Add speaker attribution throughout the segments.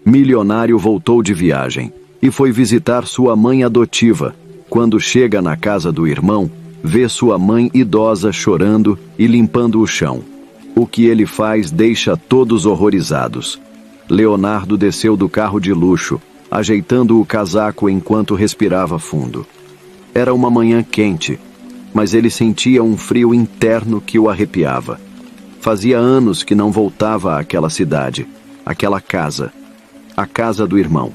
Speaker 1: milionário voltou de viagem e foi visitar sua mãe adotiva. Quando chega na casa do irmão, vê sua mãe idosa chorando e limpando o chão. O que ele faz deixa todos horrorizados. Leonardo desceu do carro de luxo, ajeitando o casaco enquanto respirava fundo. Era uma manhã quente, mas ele sentia um frio interno que o arrepiava. Fazia anos que não voltava àquela cidade, àquela casa, a casa do irmão.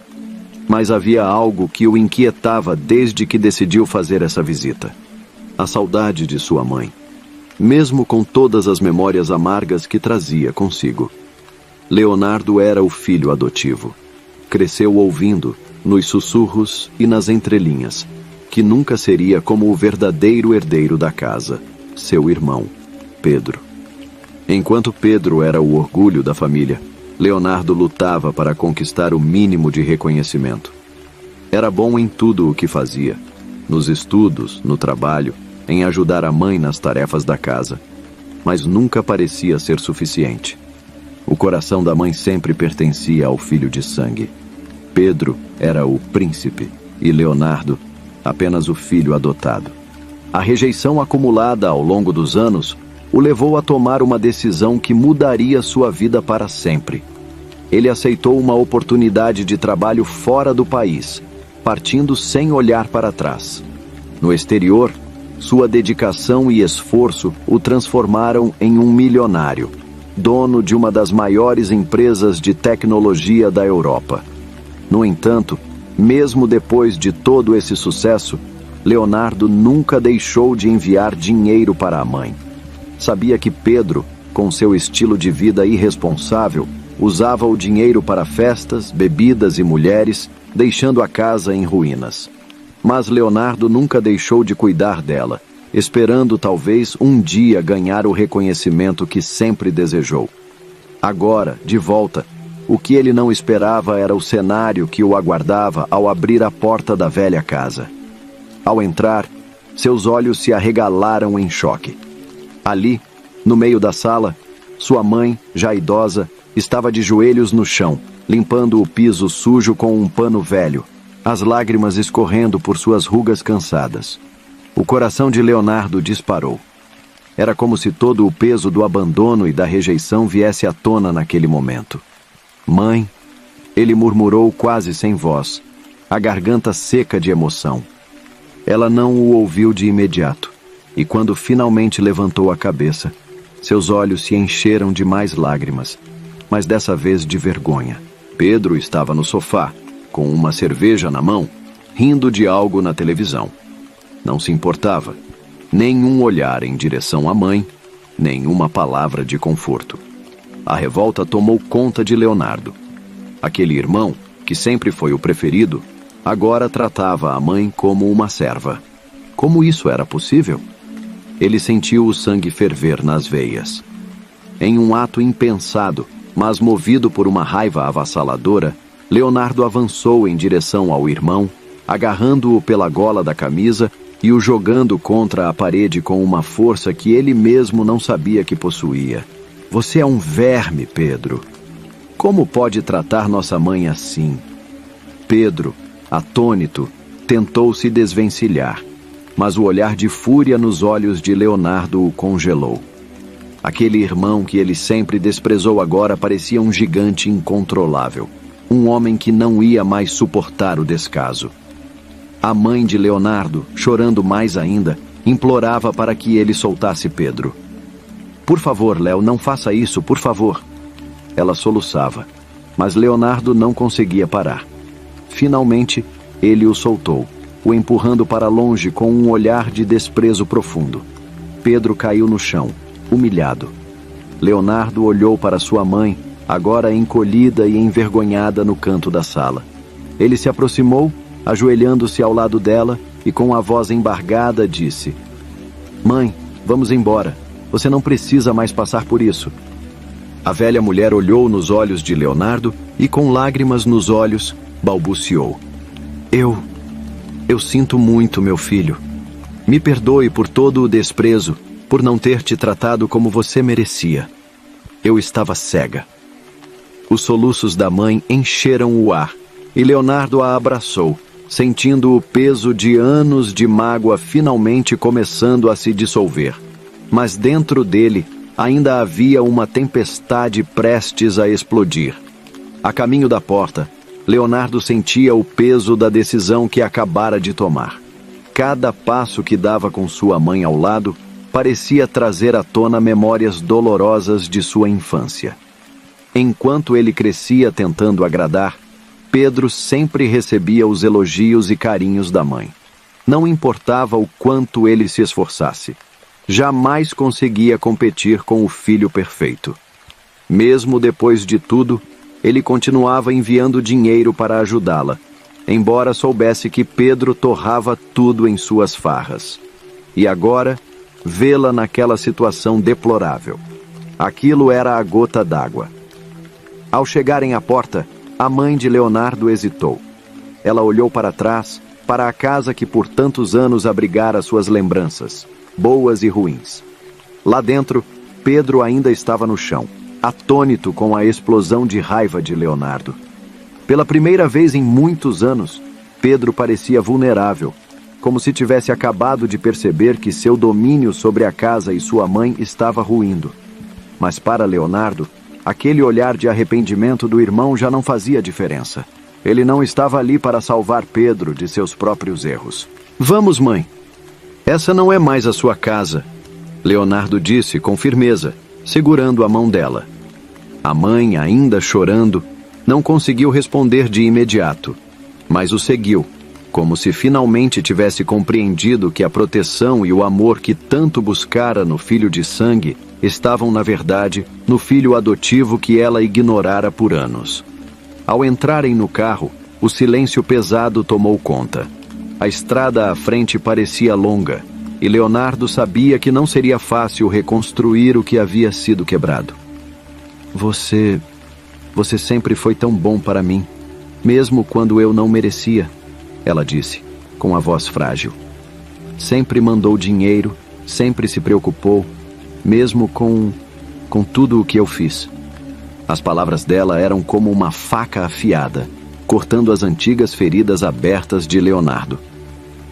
Speaker 1: Mas havia algo que o inquietava desde que decidiu fazer essa visita. A saudade de sua mãe, mesmo com todas as memórias amargas que trazia consigo. Leonardo era o filho adotivo. Cresceu ouvindo, nos sussurros e nas entrelinhas, que nunca seria como o verdadeiro herdeiro da casa, seu irmão, Pedro. Enquanto Pedro era o orgulho da família, Leonardo lutava para conquistar o mínimo de reconhecimento. Era bom em tudo o que fazia, nos estudos, no trabalho, em ajudar a mãe nas tarefas da casa, mas nunca parecia ser suficiente. O coração da mãe sempre pertencia ao filho de sangue. Pedro era o príncipe e Leonardo apenas o filho adotado. A rejeição acumulada ao longo dos anos o levou a tomar uma decisão que mudaria sua vida para sempre. Ele aceitou uma oportunidade de trabalho fora do país, partindo sem olhar para trás. No exterior, sua dedicação e esforço o transformaram em um milionário, dono de uma das maiores empresas de tecnologia da Europa. No entanto, mesmo depois de todo esse sucesso, Leonardo nunca deixou de enviar dinheiro para a mãe. Sabia que Pedro, com seu estilo de vida irresponsável, usava o dinheiro para festas, bebidas e mulheres, deixando a casa em ruínas. Mas Leonardo nunca deixou de cuidar dela, esperando talvez um dia ganhar o reconhecimento que sempre desejou. Agora, de volta, o que ele não esperava era o cenário que o aguardava ao abrir a porta da velha casa. Ao entrar, seus olhos se arregalaram em choque. Ali, no meio da sala, sua mãe, já idosa, estava de joelhos no chão, limpando o piso sujo com um pano velho, as lágrimas escorrendo por suas rugas cansadas. O coração de Leonardo disparou. Era como se todo o peso do abandono e da rejeição viesse à tona naquele momento. Mãe, ele murmurou quase sem voz, a garganta seca de emoção. Ela não o ouviu de imediato, e quando finalmente levantou a cabeça, seus olhos se encheram de mais lágrimas, mas dessa vez de vergonha. Pedro estava no sofá, com uma cerveja na mão, rindo de algo na televisão. Não se importava, nenhum olhar em direção à mãe, nenhuma palavra de conforto. A revolta tomou conta de Leonardo. Aquele irmão, que sempre foi o preferido, agora tratava a mãe como uma serva. Como isso era possível? Ele sentiu o sangue ferver nas veias. Em um ato impensado, mas movido por uma raiva avassaladora, Leonardo avançou em direção ao irmão, agarrando-o pela gola da camisa e o jogando contra a parede com uma força que ele mesmo não sabia que possuía. Você é um verme, Pedro. Como pode tratar nossa mãe assim? Pedro, atônito, tentou se desvencilhar, mas o olhar de fúria nos olhos de Leonardo o congelou. Aquele irmão que ele sempre desprezou agora parecia um gigante incontrolável, um homem que não ia mais suportar o descaso. A mãe de Leonardo, chorando mais ainda, implorava para que ele soltasse Pedro. Por favor, Léo, não faça isso, por favor. Ela soluçava, mas Leonardo não conseguia parar. Finalmente, ele o soltou, o empurrando para longe com um olhar de desprezo profundo. Pedro caiu no chão, humilhado. Leonardo olhou para sua mãe, agora encolhida e envergonhada no canto da sala. Ele se aproximou, ajoelhando-se ao lado dela e com a voz embargada disse: Mãe, vamos embora. Você não precisa mais passar por isso. A velha mulher olhou nos olhos de Leonardo e, com lágrimas nos olhos, balbuciou: Eu sinto muito, meu filho. Me perdoe por todo o desprezo, por não ter te tratado como você merecia. Eu estava cega. Os soluços da mãe encheram o ar, e Leonardo a abraçou, sentindo o peso de anos de mágoa finalmente começando a se dissolver. Mas dentro dele ainda havia uma tempestade prestes a explodir. A caminho da porta, Leonardo sentia o peso da decisão que acabara de tomar. Cada passo que dava com sua mãe ao lado parecia trazer à tona memórias dolorosas de sua infância. Enquanto ele crescia tentando agradar, Pedro sempre recebia os elogios e carinhos da mãe. Não importava o quanto ele se esforçasse. Jamais conseguia competir com o filho perfeito. Mesmo depois de tudo, ele continuava enviando dinheiro para ajudá-la, embora soubesse que Pedro torrava tudo em suas farras. E agora, vê-la naquela situação deplorável. Aquilo era a gota d'água. Ao chegarem à porta, a mãe de Leonardo hesitou. Ela olhou para trás, para a casa que por tantos anos abrigara suas lembranças, boas e ruins. Lá dentro, Pedro ainda estava no chão, atônito com a explosão de raiva de Leonardo. Pela primeira vez em muitos anos, Pedro parecia vulnerável, como se tivesse acabado de perceber que seu domínio sobre a casa e sua mãe estava ruindo. Mas para Leonardo, aquele olhar de arrependimento do irmão já não fazia diferença. Ele não estava ali para salvar Pedro de seus próprios erros. "Vamos, mãe. Essa não é mais a sua casa", Leonardo disse com firmeza, segurando a mão dela. A mãe, ainda chorando, não conseguiu responder de imediato, mas o seguiu, como se finalmente tivesse compreendido que a proteção e o amor que tanto buscara no filho de sangue estavam, na verdade, no filho adotivo que ela ignorara por anos. Ao entrarem no carro, o silêncio pesado tomou conta. A estrada à frente parecia longa, e Leonardo sabia que não seria fácil reconstruir o que havia sido quebrado. Você sempre foi tão bom para mim, mesmo quando eu não merecia", ela disse, com a voz frágil. "Sempre mandou dinheiro, sempre se preocupou, mesmo com tudo o que eu fiz." As palavras dela eram como uma faca afiada, cortando as antigas feridas abertas de Leonardo.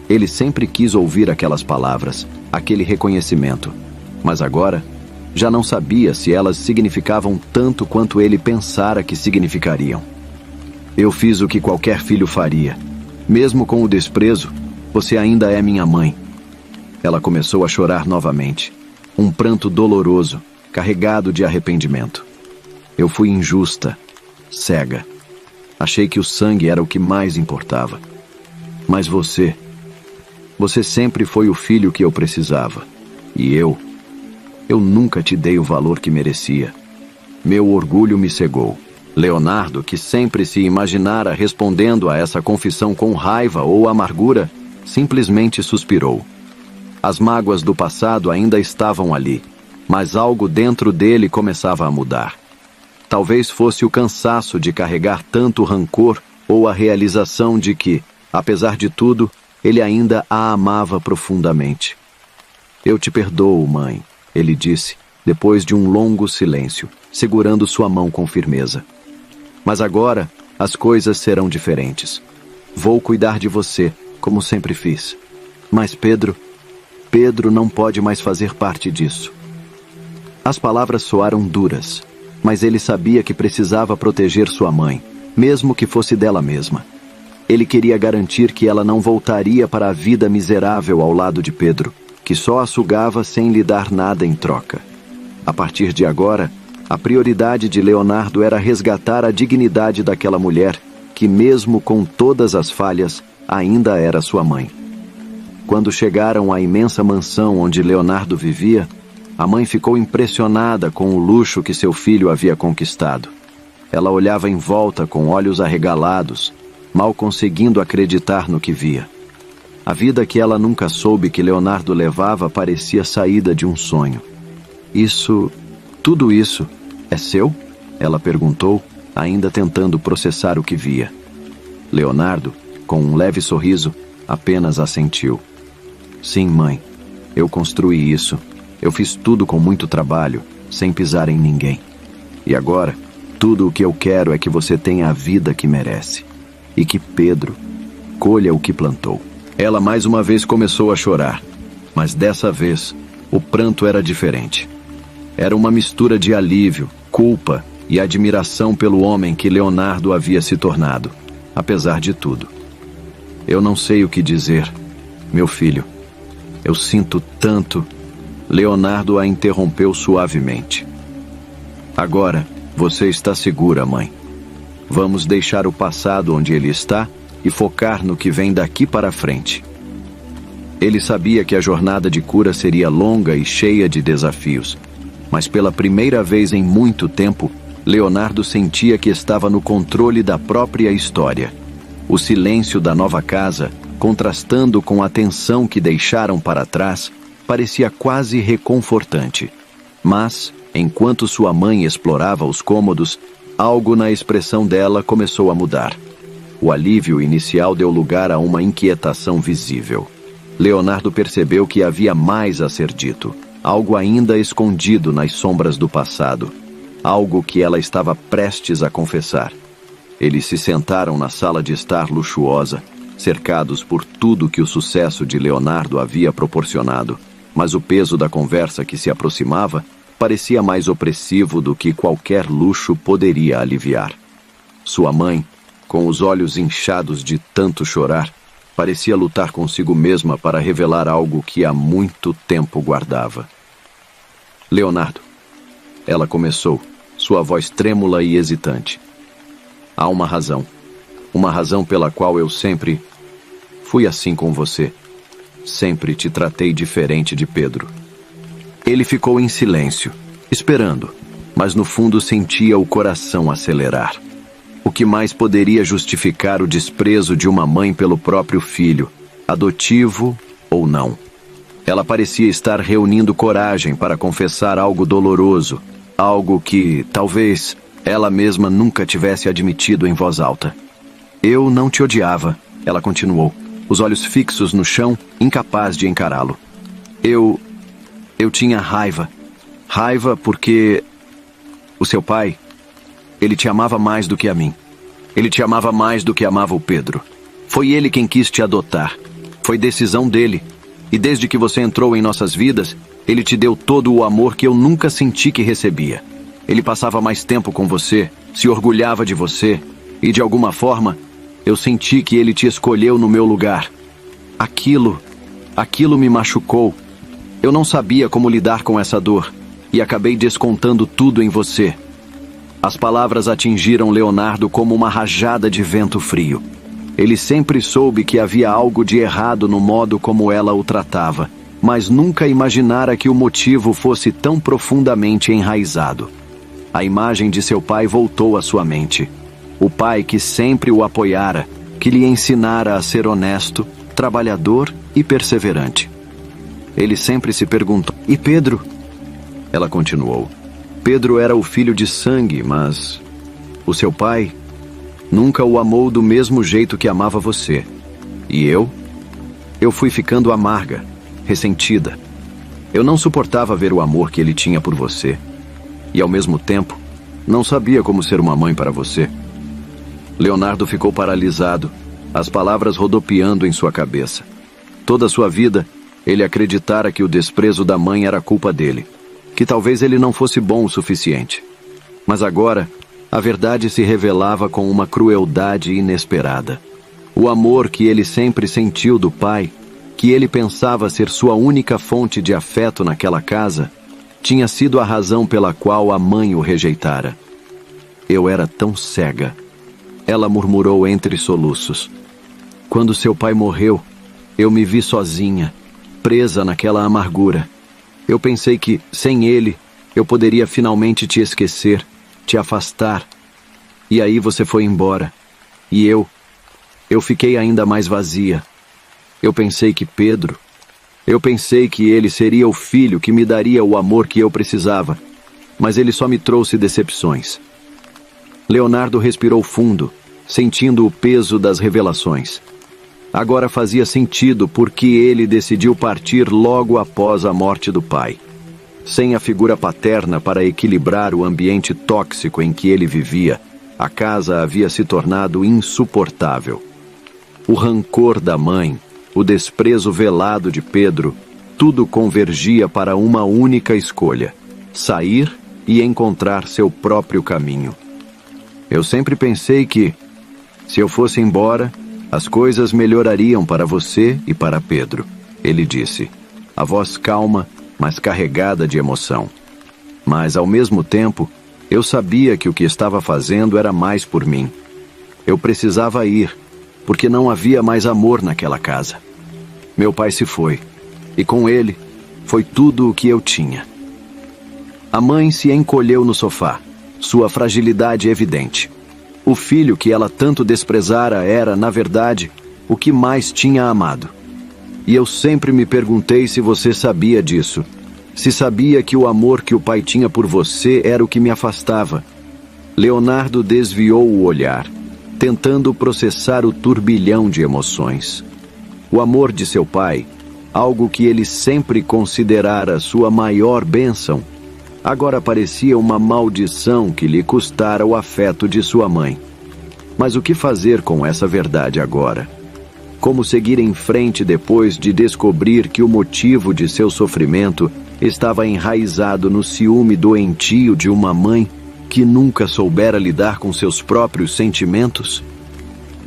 Speaker 1: Ele sempre quis ouvir aquelas palavras, aquele reconhecimento, mas agora já não sabia se elas significavam tanto quanto ele pensara que significariam. "Eu fiz o que qualquer filho faria. Mesmo com o desprezo, você ainda é minha mãe." Ela começou a chorar novamente, um pranto doloroso, carregado de arrependimento. "Eu fui injusta, cega. Achei que o sangue era o que mais importava. Mas você sempre foi o filho que eu precisava. E eu nunca te dei o valor que merecia. Meu orgulho me cegou." Leonardo, que sempre se imaginara respondendo a essa confissão com raiva ou amargura, simplesmente suspirou. As mágoas do passado ainda estavam ali, mas algo dentro dele começava a mudar. Talvez fosse o cansaço de carregar tanto rancor ou a realização de que, apesar de tudo, ele ainda a amava profundamente. "Eu te perdoo, mãe", ele disse, depois de um longo silêncio, segurando sua mão com firmeza. "Mas agora, as coisas serão diferentes. Vou cuidar de você, como sempre fiz. Mas Pedro não pode mais fazer parte disso." As palavras soaram duras, mas ele sabia que precisava proteger sua mãe, mesmo que fosse dela mesma. Ele queria garantir que ela não voltaria para a vida miserável ao lado de Pedro, que só a sugava sem lhe dar nada em troca. A partir de agora, a prioridade de Leonardo era resgatar a dignidade daquela mulher, que mesmo com todas as falhas, ainda era sua mãe. Quando chegaram à imensa mansão onde Leonardo vivia, a mãe ficou impressionada com o luxo que seu filho havia conquistado. Ela olhava em volta com olhos arregalados, mal conseguindo acreditar no que via. A vida que ela nunca soube que Leonardo levava parecia saída de um sonho. Tudo isso, é seu?" ela perguntou, ainda tentando processar o que via. Leonardo, com um leve sorriso, apenas assentiu. "Sim, mãe, eu construí isso. Eu fiz tudo com muito trabalho, sem pisar em ninguém. E agora, Tudo o que eu quero é que você tenha a vida que merece. E que Pedro colha o que plantou. Ela mais uma vez começou a chorar, mas dessa vez o pranto era diferente. Era uma mistura de alívio, culpa e admiração pelo homem que Leonardo havia se tornado, apesar de tudo. Eu não sei o que dizer, meu filho. Eu sinto tanto. Leonardo a interrompeu suavemente. Agora, você está segura, mãe. Vamos deixar o passado onde ele está e focar no que vem daqui para frente. Ele sabia que a jornada de cura seria longa e cheia de desafios, mas pela primeira vez em muito tempo, Leonardo sentia que estava no controle da própria história. O silêncio da nova casa, contrastando com a tensão que deixaram para trás, parecia quase reconfortante. Mas, enquanto sua mãe explorava os cômodos, algo na expressão dela começou a mudar. O alívio inicial deu lugar a uma inquietação visível. Leonardo percebeu que havia mais a ser dito, algo ainda escondido nas sombras do passado, algo que ela estava prestes a confessar. Eles se sentaram na sala de estar luxuosa, cercados por tudo que o sucesso de Leonardo havia proporcionado, mas o peso da conversa que se aproximava parecia mais opressivo do que qualquer luxo poderia aliviar. Sua mãe, com os olhos inchados de tanto chorar, parecia lutar consigo mesma para revelar algo que há muito tempo guardava. Leonardo, ela começou, sua voz trêmula e hesitante. Há uma razão pela qual eu sempre fui assim com você. Sempre te tratei diferente de Pedro. Ele ficou em silêncio, esperando, mas no fundo sentia o coração acelerar. O que mais poderia justificar o desprezo de uma mãe pelo próprio filho, adotivo ou não? Ela parecia estar reunindo coragem para confessar algo doloroso, algo que, talvez, ela mesma nunca tivesse admitido em voz alta. Eu não te odiava, ela continuou, os olhos fixos no chão, incapaz de encará-lo. Eu tinha raiva. Raiva porque o seu pai, ele te amava mais do que a mim. Ele te amava mais do que amava o Pedro. Foi ele quem quis te adotar. Foi decisão dele. E desde que você entrou em nossas vidas, ele te deu todo o amor que eu nunca senti que recebia. Ele passava mais tempo com você, se orgulhava de você, e de alguma forma, eu senti que ele te escolheu no meu lugar. Aquilo me machucou. Eu não sabia como lidar com essa dor, e acabei descontando tudo em você. As palavras atingiram Leonardo como uma rajada de vento frio. Ele sempre soube que havia algo de errado no modo como ela o tratava, mas nunca imaginara que o motivo fosse tão profundamente enraizado. A imagem de seu pai voltou à sua mente. O pai que sempre o apoiara, que lhe ensinara a ser honesto, trabalhador e perseverante. Ele sempre se perguntou: e Pedro? Ela continuou: Pedro era o filho de sangue, mas o seu pai nunca o amou do mesmo jeito que amava você. E eu fui ficando amarga, ressentida. Eu não suportava ver o amor que ele tinha por você. E ao mesmo tempo, não sabia como ser uma mãe para você. Leonardo ficou paralisado, as palavras rodopiando em sua cabeça. Toda a sua vida, ele acreditara que o desprezo da mãe era culpa dele, que talvez ele não fosse bom o suficiente. Mas agora, a verdade se revelava com uma crueldade inesperada. O amor que ele sempre sentiu do pai, que ele pensava ser sua única fonte de afeto naquela casa, tinha sido a razão pela qual a mãe o rejeitara. Eu era tão cega. Ela murmurou entre soluços. Quando seu pai morreu, eu me vi sozinha, presa naquela amargura. Eu pensei que, sem ele, eu poderia finalmente te esquecer, te afastar. E aí você foi embora. E eu fiquei ainda mais vazia. Eu pensei que ele seria o filho que me daria o amor que eu precisava, mas ele só me trouxe decepções. Leonardo respirou fundo, sentindo o peso das revelações. Agora fazia sentido porque ele decidiu partir logo após a morte do pai. Sem a figura paterna para equilibrar o ambiente tóxico em que ele vivia, a casa havia se tornado insuportável. O rancor da mãe, o desprezo velado de Pedro, tudo convergia para uma única escolha: sair e encontrar seu próprio caminho. Eu sempre pensei que, se eu fosse embora, as coisas melhorariam para você e para Pedro, ele disse, a voz calma, mas carregada de emoção. Mas, ao mesmo tempo, eu sabia que o que estava fazendo era mais por mim. Eu precisava ir, porque não havia mais amor naquela casa. Meu pai se foi, e com ele foi tudo o que eu tinha. A mãe se encolheu no sofá, sua fragilidade evidente. O filho que ela tanto desprezara era, na verdade, o que mais tinha amado. E eu sempre me perguntei se você sabia disso. Se sabia que o amor que o pai tinha por você era o que me afastava. Leonardo desviou o olhar, tentando processar o turbilhão de emoções. O amor de seu pai, algo que ele sempre considerara sua maior bênção, agora parecia uma maldição que lhe custara o afeto de sua mãe. Mas o que fazer com essa verdade agora? Como seguir em frente depois de descobrir que o motivo de seu sofrimento estava enraizado no ciúme doentio de uma mãe que nunca soubera lidar com seus próprios sentimentos?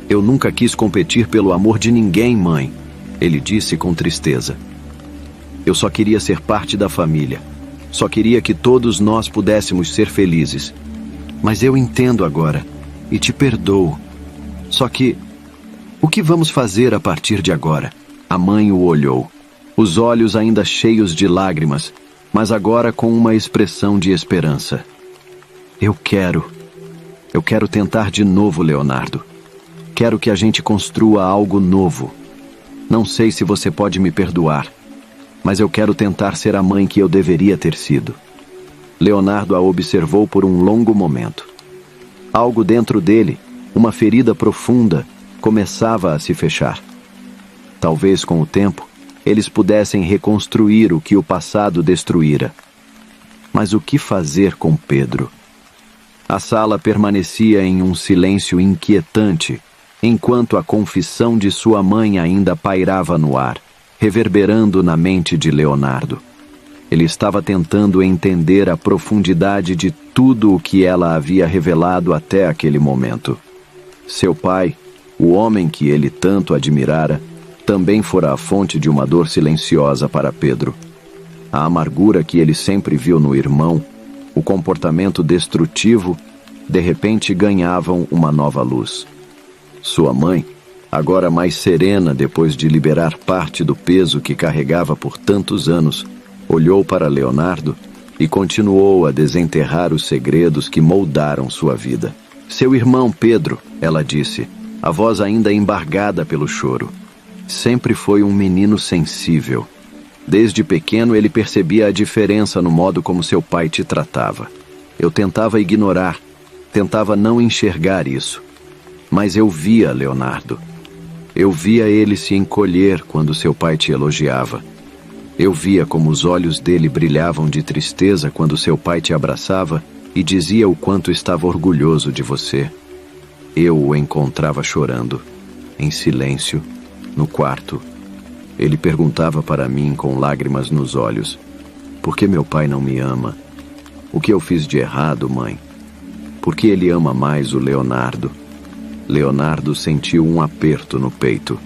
Speaker 1: Eu nunca quis competir pelo amor de ninguém, mãe, ele disse com tristeza. Eu só queria ser parte da família. Só queria que todos nós pudéssemos ser felizes. Mas eu entendo agora e te perdoo. Só que, o que vamos fazer a partir de agora? A mãe o olhou, os olhos ainda cheios de lágrimas, mas agora com uma expressão de esperança. Eu quero tentar de novo, Leonardo. Quero que a gente construa algo novo. Não sei se você pode me perdoar, mas eu quero tentar ser a mãe que eu deveria ter sido. Leonardo a observou por um longo momento. Algo dentro dele, uma ferida profunda, começava a se fechar. Talvez com o tempo, eles pudessem reconstruir o que o passado destruíra. Mas o que fazer com Pedro? A sala permanecia em um silêncio inquietante, enquanto a confissão de sua mãe ainda pairava no ar, reverberando na mente de Leonardo. Ele estava tentando entender a profundidade de tudo o que ela havia revelado até aquele momento. Seu pai, o homem que ele tanto admirara, também fora a fonte de uma dor silenciosa para Pedro. A amargura que ele sempre viu no irmão, o comportamento destrutivo, de repente ganhavam uma nova luz. Sua mãe, agora mais serena depois de liberar parte do peso que carregava por tantos anos, olhou para Leonardo e continuou a desenterrar os segredos que moldaram sua vida. Seu irmão Pedro, ela disse, a voz ainda embargada pelo choro, sempre foi um menino sensível. Desde pequeno ele percebia a diferença no modo como seu pai te tratava. Eu tentava ignorar, tentava não enxergar isso. Mas eu via Leonardo. Eu via ele se encolher quando seu pai te elogiava. Eu via como os olhos dele brilhavam de tristeza quando seu pai te abraçava e dizia o quanto estava orgulhoso de você. Eu o encontrava chorando, em silêncio, no quarto. Ele perguntava para mim com lágrimas nos olhos: por que meu pai não me ama? O que eu fiz de errado, mãe? Por que ele ama mais o Leonardo? Leonardo sentiu um aperto no peito.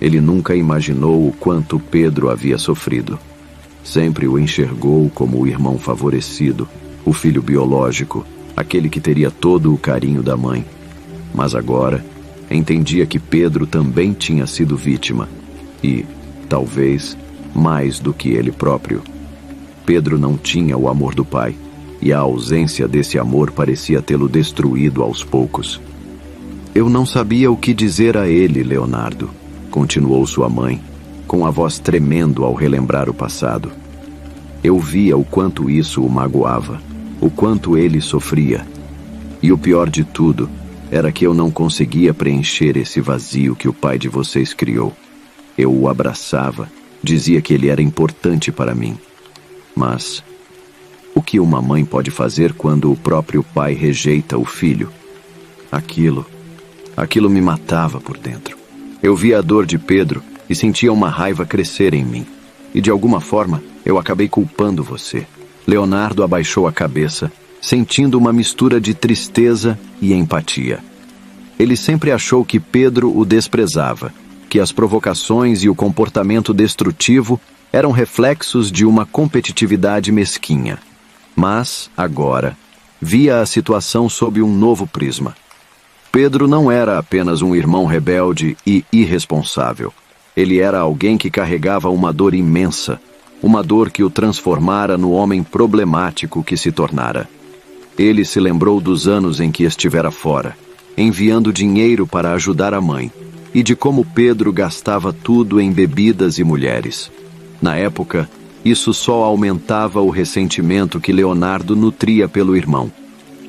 Speaker 1: Ele nunca imaginou o quanto Pedro havia sofrido. Sempre o enxergou como o irmão favorecido, o filho biológico, aquele que teria todo o carinho da mãe. Mas agora, entendia que Pedro também tinha sido vítima. E, talvez, mais do que ele próprio. Pedro não tinha o amor do pai, e a ausência desse amor parecia tê-lo destruído aos poucos. Eu não sabia o que dizer a ele, Leonardo, continuou sua mãe, com a voz tremendo ao relembrar o passado. Eu via o quanto isso o magoava, o quanto ele sofria. E o pior de tudo era que eu não conseguia preencher esse vazio que o pai de vocês criou. Eu o abraçava, dizia que ele era importante para mim. Mas O que uma mãe pode fazer quando o próprio pai rejeita o filho? Aquilo me matava por dentro. Eu via a dor de Pedro e sentia uma raiva crescer em mim. E de alguma forma, eu acabei culpando você. Leonardo abaixou a cabeça, sentindo uma mistura de tristeza e empatia. Ele sempre achou que Pedro o desprezava, que as provocações e o comportamento destrutivo eram reflexos de uma competitividade mesquinha. Mas, agora, via a situação sob um novo prisma. Pedro não era apenas um irmão rebelde e irresponsável. Ele era alguém que carregava uma dor imensa, uma dor que o transformara no homem problemático que se tornara. Ele se lembrou dos anos em que estivera fora, enviando dinheiro para ajudar a mãe, e de como Pedro gastava tudo em bebidas e mulheres. Na época, isso só aumentava o ressentimento que Leonardo nutria pelo irmão.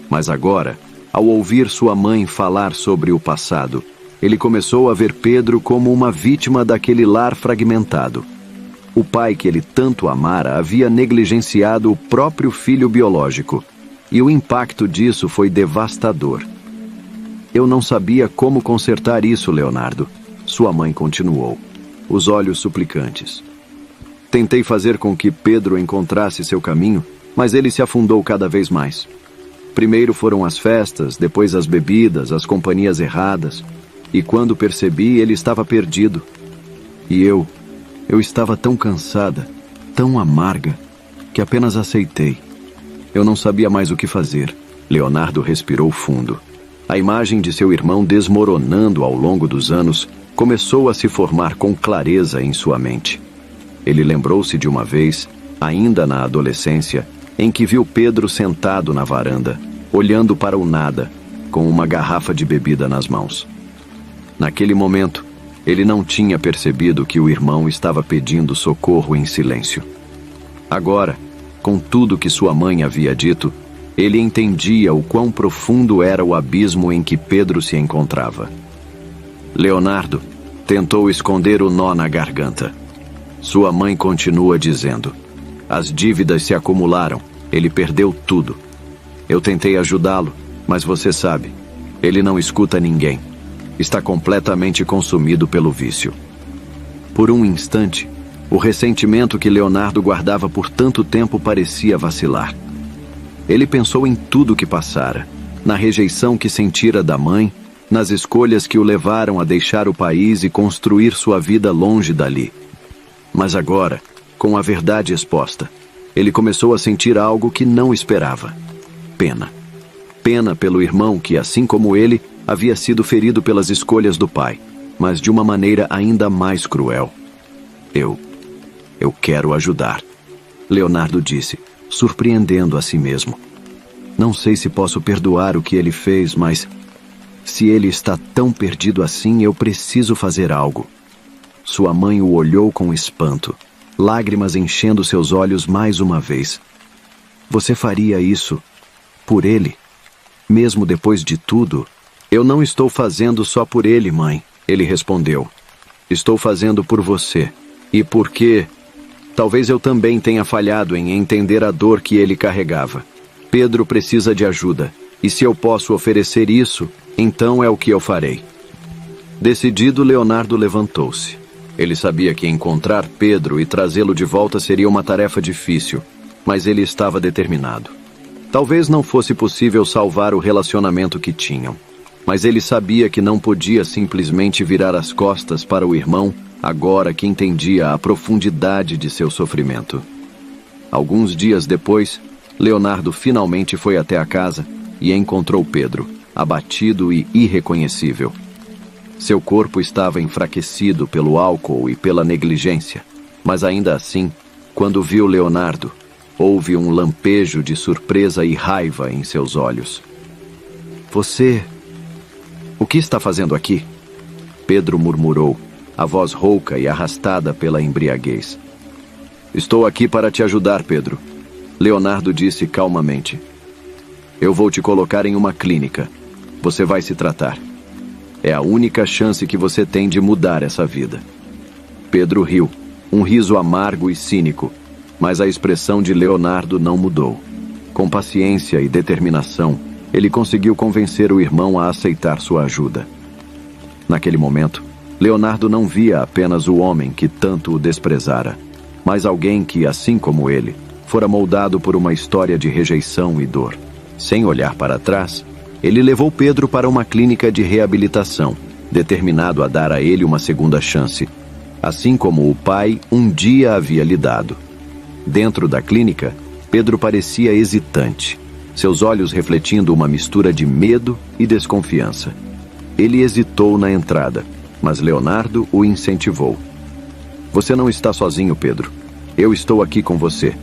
Speaker 1: Mas agora, ao ouvir sua mãe falar sobre o passado, ele começou a ver Pedro como uma vítima daquele lar fragmentado. O pai que ele tanto amara havia negligenciado o próprio filho biológico, e o impacto disso foi devastador. Eu não sabia como consertar isso, Leonardo, sua mãe continuou, os olhos suplicantes. Tentei fazer com que Pedro encontrasse seu caminho, mas ele se afundou cada vez mais. Primeiro foram as festas, depois as bebidas, as companhias erradas, e quando percebi, ele estava perdido. E eu estava tão cansada, tão amarga, que apenas aceitei. Eu não sabia mais o que fazer. Leonardo respirou fundo. A imagem de seu irmão desmoronando ao longo dos anos começou a se formar com clareza em sua mente. Ele lembrou-se de uma vez, ainda na adolescência, em que viu Pedro sentado na varanda, olhando para o nada, com uma garrafa de bebida nas mãos. Naquele momento, ele não tinha percebido que o irmão estava pedindo socorro em silêncio. Agora, com tudo que sua mãe havia dito, ele entendia o quão profundo era o abismo em que Pedro se encontrava. Leonardo tentou esconder o nó na garganta. Sua mãe continua dizendo: as dívidas se acumularam, ele perdeu tudo. Eu tentei ajudá-lo, mas você sabe, ele não escuta ninguém. Está completamente consumido pelo vício. Por um instante, o ressentimento que Leonardo guardava por tanto tempo parecia vacilar. Ele pensou em tudo que passara, na rejeição que sentira da mãe, nas escolhas que o levaram a deixar o país e construir sua vida longe dali. Mas agora, com a verdade exposta, ele começou a sentir algo que não esperava: pena. Pena pelo irmão que, assim como ele, havia sido ferido pelas escolhas do pai, mas de uma maneira ainda mais cruel. Eu quero ajudar, Leonardo disse, surpreendendo a si mesmo. Não sei se posso perdoar o que ele fez, mas se ele está tão perdido assim, eu preciso fazer algo. Sua mãe o olhou com espanto, lágrimas enchendo seus olhos mais uma vez. Você faria isso por ele? Mesmo depois de tudo? Eu não estou fazendo só por ele, mãe, ele respondeu. Estou fazendo por você. E porque talvez eu também tenha falhado em entender a dor que ele carregava. Pedro precisa de ajuda, e se eu posso oferecer isso, então é o que eu farei. Decidido, Leonardo levantou-se. Ele sabia que encontrar Pedro e trazê-lo de volta seria uma tarefa difícil, mas ele estava determinado. Talvez não fosse possível salvar o relacionamento que tinham, mas ele sabia que não podia simplesmente virar as costas para o irmão agora que entendia a profundidade de seu sofrimento. Alguns dias depois, Leonardo finalmente foi até a casa e encontrou Pedro, abatido e irreconhecível. Seu corpo estava enfraquecido pelo álcool e pela negligência, mas ainda assim, quando viu Leonardo, houve um lampejo de surpresa e raiva em seus olhos. Você... O que está fazendo aqui? Pedro murmurou, a voz rouca e arrastada pela embriaguez. Estou aqui para te ajudar, Pedro, Leonardo disse calmamente. Eu vou te colocar em uma clínica. Você vai se tratar. É a única chance que você tem de mudar essa vida. Pedro riu, um riso amargo e cínico, mas a expressão de Leonardo não mudou. Com paciência e determinação, ele conseguiu convencer o irmão a aceitar sua ajuda. Naquele momento, Leonardo não via apenas o homem que tanto o desprezara, mas alguém que, assim como ele, fora moldado por uma história de rejeição e dor. Sem olhar para trás, ele levou Pedro para uma clínica de reabilitação, determinado a dar a ele uma segunda chance, assim como o pai um dia havia lhe dado. Dentro da clínica, Pedro parecia hesitante, seus olhos refletindo uma mistura de medo e desconfiança. Ele hesitou na entrada, mas Leonardo o incentivou. Você não está sozinho, Pedro. Eu estou aqui com você.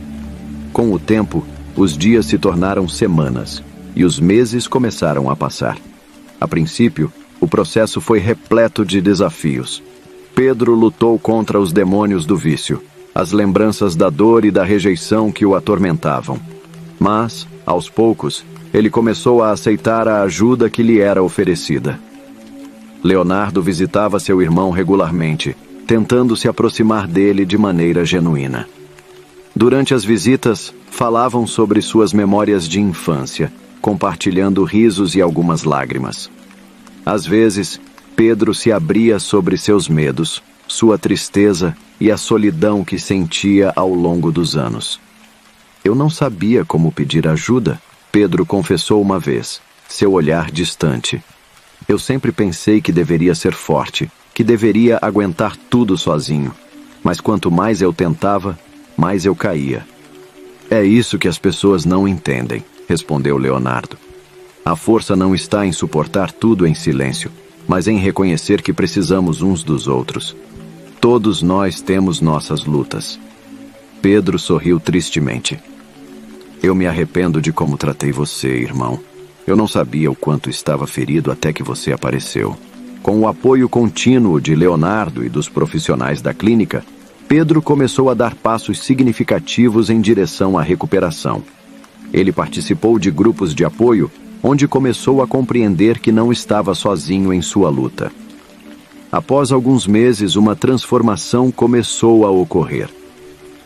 Speaker 1: Com o tempo, os dias se tornaram semanas e os meses começaram a passar. A princípio, o processo foi repleto de desafios. Pedro lutou contra os demônios do vício, as lembranças da dor e da rejeição que o atormentavam. Mas, aos poucos, ele começou a aceitar a ajuda que lhe era oferecida. Leonardo visitava seu irmão regularmente, tentando se aproximar dele de maneira genuína. Durante as visitas, falavam sobre suas memórias de infância, compartilhando risos e algumas lágrimas. Às vezes, Pedro se abria sobre seus medos, sua tristeza e a solidão que sentia ao longo dos anos. Eu não sabia como pedir ajuda, Pedro confessou uma vez, seu olhar distante. Eu sempre pensei que deveria ser forte, que deveria aguentar tudo sozinho. Mas quanto mais eu tentava, mais eu caía. É isso que as pessoas não entendem, respondeu Leonardo. A força não está em suportar tudo em silêncio, mas em reconhecer que precisamos uns dos outros. Todos nós temos nossas lutas. Pedro sorriu tristemente. Eu me arrependo de como tratei você, irmão. Eu não sabia o quanto estava ferido até que você apareceu. Com o apoio contínuo de Leonardo e dos profissionais da clínica, Pedro começou a dar passos significativos em direção à recuperação. Ele participou de grupos de apoio, onde começou a compreender que não estava sozinho em sua luta. Após alguns meses, uma transformação começou a ocorrer.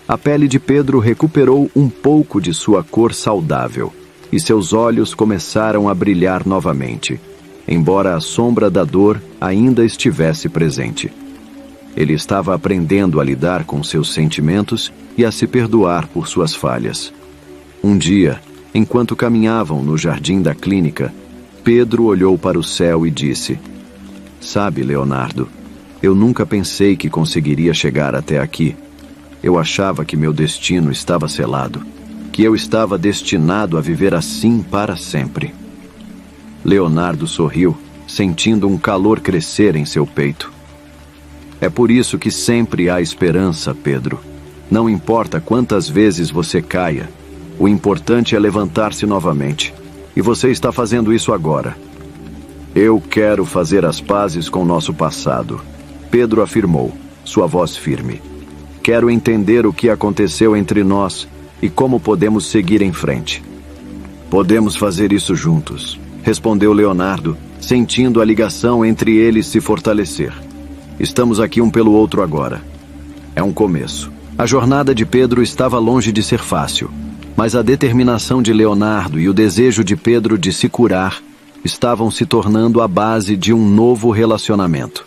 Speaker 1: A pele de Pedro recuperou um pouco de sua cor saudável, e seus olhos começaram a brilhar novamente, embora a sombra da dor ainda estivesse presente. Ele estava aprendendo a lidar com seus sentimentos e a se perdoar por suas falhas. Um dia, enquanto caminhavam no jardim da clínica, Pedro olhou para o céu e disse: Sabe, Leonardo, eu nunca pensei que conseguiria chegar até aqui. Eu achava que meu destino estava selado, que eu estava destinado a viver assim para sempre. Leonardo sorriu, sentindo um calor crescer em seu peito. É por isso que sempre há esperança, Pedro. Não importa quantas vezes você caia, o importante é levantar-se novamente. E você está fazendo isso agora. Eu quero fazer as pazes com nosso passado, Pedro afirmou, sua voz firme. Quero entender o que aconteceu entre nós e como podemos seguir em frente. Podemos fazer isso juntos, respondeu Leonardo, sentindo a ligação entre eles se fortalecer. Estamos aqui um pelo outro agora. É um começo. A jornada de Pedro estava longe de ser fácil, mas a determinação de Leonardo e o desejo de Pedro de se curar estavam se tornando a base de um novo relacionamento.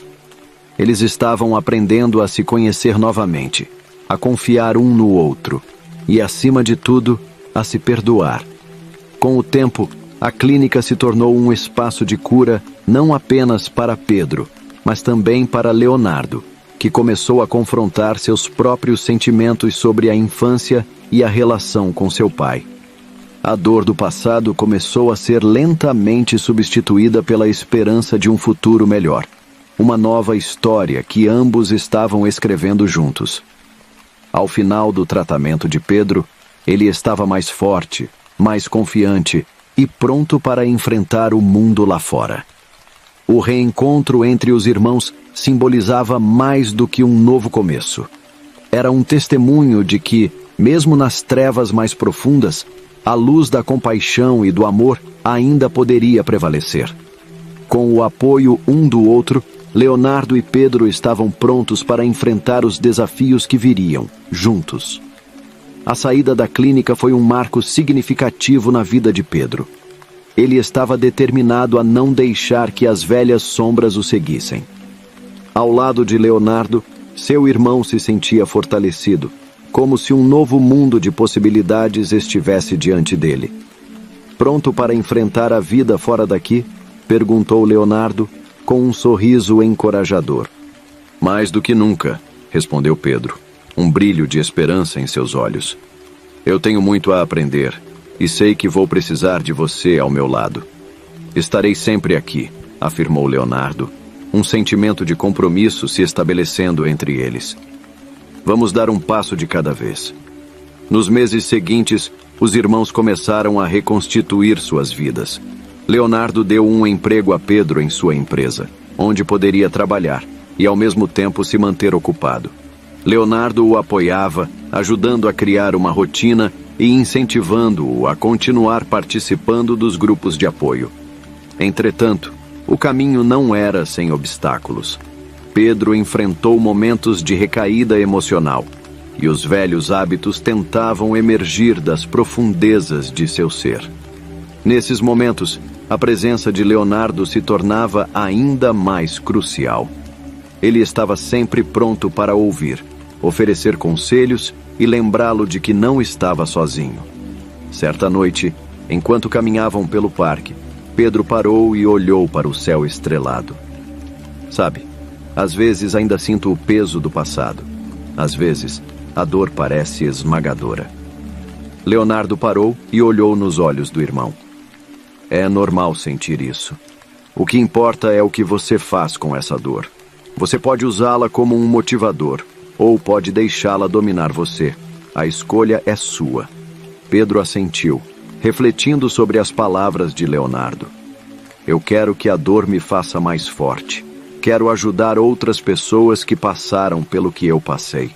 Speaker 1: Eles estavam aprendendo a se conhecer novamente, a confiar um no outro e, acima de tudo, a se perdoar. Com o tempo, a clínica se tornou um espaço de cura não apenas para Pedro, mas também para Leonardo, que começou a confrontar seus próprios sentimentos sobre a infância e a relação com seu pai. A dor do passado começou a ser lentamente substituída pela esperança de um futuro melhor. Uma nova história que ambos estavam escrevendo juntos. Ao final do tratamento de Pedro, ele estava mais forte, mais confiante e pronto para enfrentar o mundo lá fora. O reencontro entre os irmãos simbolizava mais do que um novo começo. Era um testemunho de que, mesmo nas trevas mais profundas, a luz da compaixão e do amor ainda poderia prevalecer. Com o apoio um do outro, Leonardo e Pedro estavam prontos para enfrentar os desafios que viriam, juntos. A saída da clínica foi um marco significativo na vida de Pedro. Ele estava determinado a não deixar que as velhas sombras o seguissem. Ao lado de Leonardo, seu irmão se sentia fortalecido, como se um novo mundo de possibilidades estivesse diante dele. Pronto para enfrentar a vida fora daqui? Perguntou Leonardo, com um sorriso encorajador. Mais do que nunca, respondeu Pedro, um brilho de esperança em seus olhos. Eu tenho muito a aprender, e sei que vou precisar de você ao meu lado. Estarei sempre aqui, afirmou Leonardo, um sentimento de compromisso se estabelecendo entre eles. Vamos dar um passo de cada vez. Nos meses seguintes, os irmãos começaram a reconstituir suas vidas. Leonardo deu um emprego a Pedro em sua empresa, onde poderia trabalhar e ao mesmo tempo se manter ocupado. Leonardo o apoiava, ajudando a criar uma rotina e incentivando-o a continuar participando dos grupos de apoio. Entretanto, o caminho não era sem obstáculos. Pedro enfrentou momentos de recaída emocional, e os velhos hábitos tentavam emergir das profundezas de seu ser. Nesses momentos, a presença de Leonardo se tornava ainda mais crucial. Ele estava sempre pronto para ouvir, oferecer conselhos e lembrá-lo de que não estava sozinho. Certa noite, enquanto caminhavam pelo parque, Pedro parou e olhou para o céu estrelado. Sabe, às vezes ainda sinto o peso do passado. Às vezes, a dor parece esmagadora. Leonardo parou e olhou nos olhos do irmão. É normal sentir isso. O que importa é o que você faz com essa dor. Você pode usá-la como um motivador, ou pode deixá-la dominar você. A escolha é sua. Pedro assentiu, refletindo sobre as palavras de Leonardo. Eu quero que a dor me faça mais forte. Quero ajudar outras pessoas que passaram pelo que eu passei.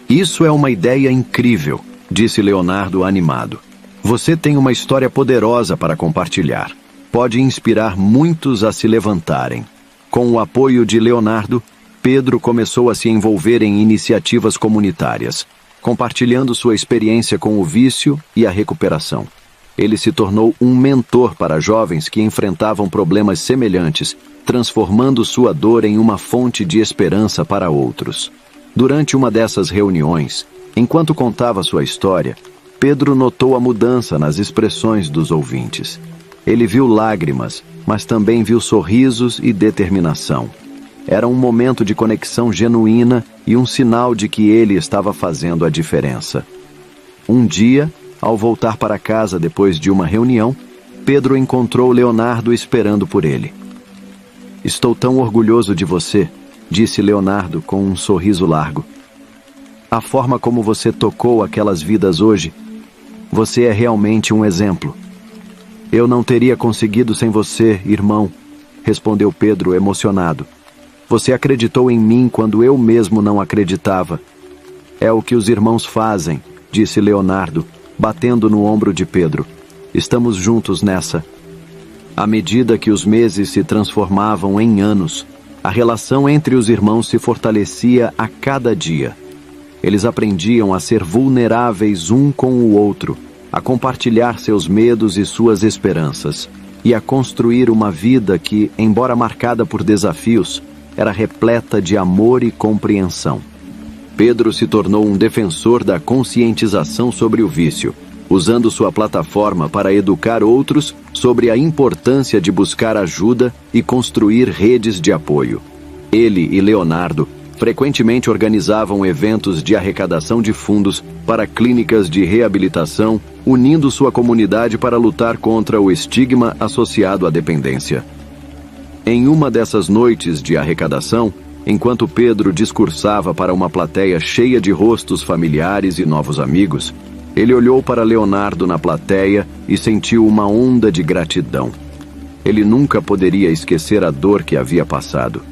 Speaker 1: Isso é uma ideia incrível, disse Leonardo animado. Você tem uma história poderosa para compartilhar. Pode inspirar muitos a se levantarem. Com o apoio de Leonardo, Pedro começou a se envolver em iniciativas comunitárias, compartilhando sua experiência com o vício e a recuperação. Ele se tornou um mentor para jovens que enfrentavam problemas semelhantes, transformando sua dor em uma fonte de esperança para outros. Durante uma dessas reuniões, enquanto contava sua história, Pedro notou a mudança nas expressões dos ouvintes. Ele viu lágrimas, mas também viu sorrisos e determinação. Era um momento de conexão genuína e um sinal de que ele estava fazendo a diferença. Um dia, ao voltar para casa depois de uma reunião, Pedro encontrou Leonardo esperando por ele. Estou tão orgulhoso de você, disse Leonardo com um sorriso largo. A forma como você tocou aquelas vidas hoje, você é realmente um exemplo. Eu não teria conseguido sem você, irmão, respondeu Pedro emocionado. Você acreditou em mim quando eu mesmo não acreditava. É o que os irmãos fazem, disse Leonardo, batendo no ombro de Pedro. Estamos juntos nessa. À medida que os meses se transformavam em anos, a relação entre os irmãos se fortalecia a cada dia. Eles aprendiam a ser vulneráveis um com o outro, a compartilhar seus medos e suas esperanças, e a construir uma vida que, embora marcada por desafios, era repleta de amor e compreensão. Pedro se tornou um defensor da conscientização sobre o vício, usando sua plataforma para educar outros sobre a importância de buscar ajuda e construir redes de apoio. Ele e Leonardo frequentemente organizavam eventos de arrecadação de fundos para clínicas de reabilitação, unindo sua comunidade para lutar contra o estigma associado à dependência. Em uma dessas noites de arrecadação, enquanto Pedro discursava para uma plateia cheia de rostos familiares e novos amigos, ele olhou para Leonardo na plateia e sentiu uma onda de gratidão. Ele nunca poderia esquecer a dor que havia passado.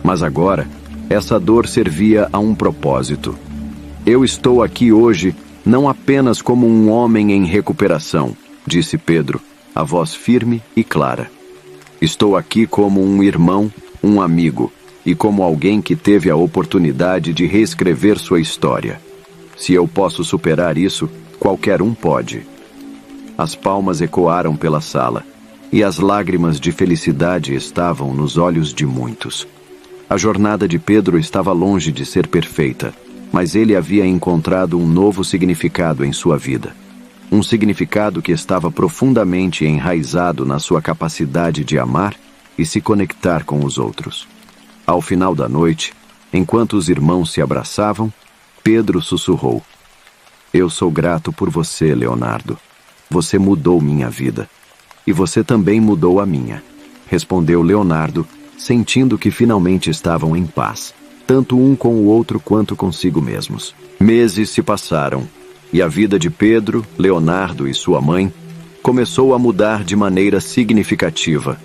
Speaker 1: Mas agora, essa dor servia a um propósito. Eu estou aqui hoje não apenas como um homem em recuperação, disse Pedro, a voz firme e clara. Estou aqui como um irmão, um amigo, e como alguém que teve a oportunidade de reescrever sua história. Se eu posso superar isso, qualquer um pode. As palmas ecoaram pela sala, e as lágrimas de felicidade estavam nos olhos de muitos. A jornada de Pedro estava longe de ser perfeita, mas ele havia encontrado um novo significado em sua vida. Um significado que estava profundamente enraizado na sua capacidade de amar e se conectar com os outros. Ao final da noite, enquanto os irmãos se abraçavam, Pedro sussurrou: "Eu sou grato por você, Leonardo. Você mudou minha vida. E você também mudou a minha", respondeu Leonardo, sentindo que finalmente estavam em paz, tanto um com o outro quanto consigo mesmos. Meses se passaram, e a vida de Pedro, Leonardo e sua mãe começou a mudar de maneira significativa.